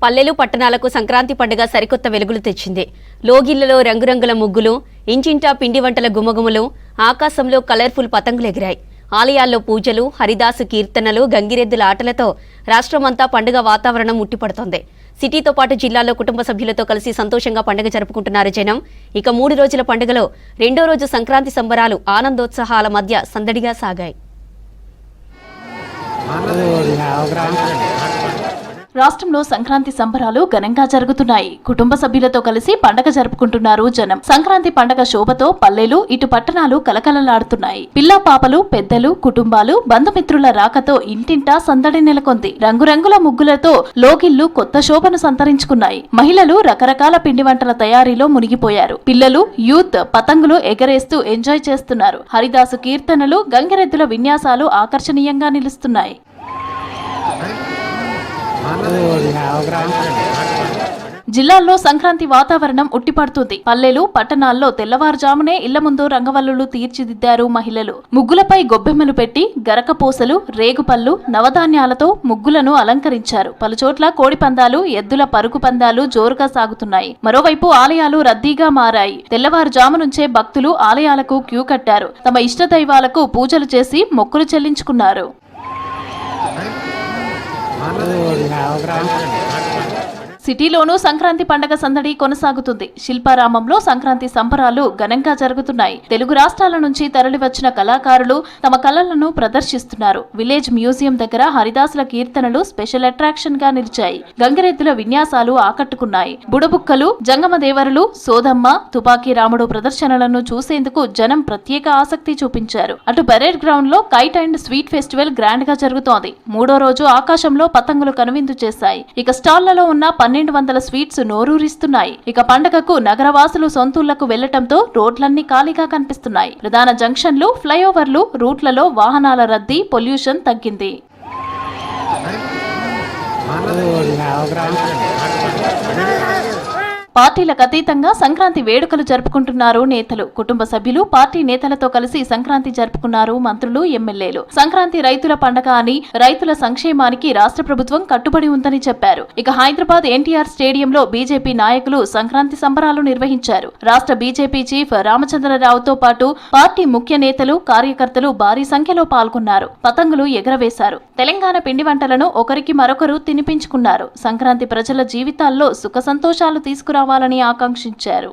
పల్లెలు పట్టణాలకు సంక్రాంతి పండుగ సరికొత్త వెలుగులు తెచ్చింది. లోగిళ్లలో రంగురంగుల ముగ్గులు, ఇంటింటా పిండి వంటల గుమగుమలు, ఆకాశంలో కలర్ఫుల్ పతంగులు ఎగిరాయి. ఆలయాల్లో పూజలు, హరిదాసు కీర్తనలు, గంగిరెద్దుల ఆటలతో రాష్ట్రమంతా పండుగ వాతావరణం ఉట్టిపడుతోంది. సిటీతో పాటు జిల్లాలో కుటుంబ సభ్యులతో కలిసి సంతోషంగా పండుగ జరుపుకుంటున్నారు జనం. ఇక 3 రోజుల పండుగలో రెండో రోజు సంక్రాంతి సంబరాలు ఆనందోత్సాహాల మధ్య సందడిగా సాగాయి. రాష్ట్రంలో సంక్రాంతి సంబరాలు ఘనంగా జరుగుతున్నాయి. కుటుంబ సభ్యులతో కలిసి పండగ జరుపుకుంటున్నారు జనం. సంక్రాంతి పండగ శోభతో పల్లెలు, ఇటు పట్టణాలు కలకలలాడుతున్నాయి. పిల్లా పాపలు, పెద్దలు, కుటుంబాలు, బంధుమిత్రుల రాకతో ఇంటింటా సందడి నెలకొంది. రంగురంగుల ముగ్గులతో లోగిళ్లు కొత్త శోభను సంతరించుకున్నాయి. మహిళలు రకరకాల పిండి వంటల తయారీలో మునిగిపోయారు. పిల్లలు, యూత్ పతంగులు ఎగరేస్తూ ఎంజాయ్ చేస్తున్నారు. హరిదాసు కీర్తనలు, గంగిరెద్దుల విన్యాసాలు ఆకర్షణీయంగా నిలుస్తున్నాయి. జిల్లాల్లో సంక్రాంతి వాతావరణం ఉట్టిపడుతుంది. పల్లెలు, పట్టణాల్లో తెల్లవారుజామునే ఇళ్ల ముందు రంగవల్లులు తీర్చిదిద్దారు మహిళలు. ముగ్గులపై గొబ్బెమ్మలు పెట్టి గరకపోసలు, రేగుపళ్ళు, నవధాన్యాలతో ముగ్గులను అలంకరించారు. పలుచోట్ల కోడి పందాలు, ఎద్దుల పరుగు పందాలు జోరుగా సాగుతున్నాయి. మరోవైపు ఆలయాలు రద్దీగా మారాయి. తెల్లవారుజాము నుంచే భక్తులు ఆలయాలకు క్యూ కట్టారు. తమ ఇష్ట దైవాలకు పూజలు చేసి మొక్కులు చెల్లించుకున్నారు. సిటీలోనూ సంక్రాంతి పండగ సందడి కొనసాగుతుంది. శిల్పారామంలో సంక్రాంతి సంబరాలు ఘనంగా జరుగుతున్నాయి. తెలుగు రాష్ట్రాల నుంచి తరలివచ్చిన కళాకారులు తమ కళలను ప్రదర్శిస్తున్నారు. విలేజ్ మ్యూజియం దగ్గర హరిదాసుల కీర్తనలు స్పెషల్ అట్రాక్షన్ గా నిలిచాయి. గంగిరెద్దుల విన్యాసాలు ఆకట్టుకున్నాయి. బుడబుక్కలు, జంగమదేవరులు, సోదమ్మ, తుపాకీ రాముడు ప్రదర్శనలను చూసేందుకు జనం ప్రత్యేక ఆసక్తి చూపించారు. అటు పరేడ్ గ్రౌండ్ లో kite and sweet festival grand గా జరుగుతోంది. 3వ రోజు ఆకాశంలో పతంగులు కనువిందు చేశాయి. ఇక స్టాళ్లలో ఉన్న 1200 స్వీట్స్ నోరూరిస్తున్నాయి. ఇక పండగకు నగరవాసులు సొంతూళ్లకు వెళ్లటంతో రోడ్లన్నీ ఖాళీగా కనిపిస్తున్నాయి. ప్రధాన జంక్షన్లు, ఫ్లైఓవర్లు, రూట్లలో వాహనాల రద్దీ, పొల్యూషన్ తగ్గింది. పార్టీలకు అతీతంగా సంక్రాంతి వేడుకలు జరుపుకుంటున్నారు నేతలు. కుటుంబ సభ్యులు, పార్టీ నేతలతో కలిసి సంక్రాంతి జరుపుకున్నారు మంత్రులు, ఎమ్మెల్యేలు. సంక్రాంతి రైతుల పండగ అని, రైతుల సంక్షేమానికి రాష్ట్ర ప్రభుత్వం కట్టుబడి ఉందని చెప్పారు. ఇక హైదరాబాద్ ఎన్టీఆర్ స్టేడియంలో బీజేపీ నాయకులు సంక్రాంతి సంబరాలు నిర్వహించారు. రాష్ట్ర బీజేపీ చీఫ్ రామచంద్రరావుతో పాటు పార్టీ ముఖ్య నేతలు, కార్యకర్తలు భారీ సంఖ్యలో పాల్గొన్నారు. పతంగులు ఎగరవేశారు. తెలంగాణ పిండి వంటలను ఒకరికి మరొకరు తినిపించుకున్నారు. సంక్రాంతి ప్రజల జీవితాల్లో సుఖ సంతోషాలు తీసుకురావాలని ఆకాంక్షించారు.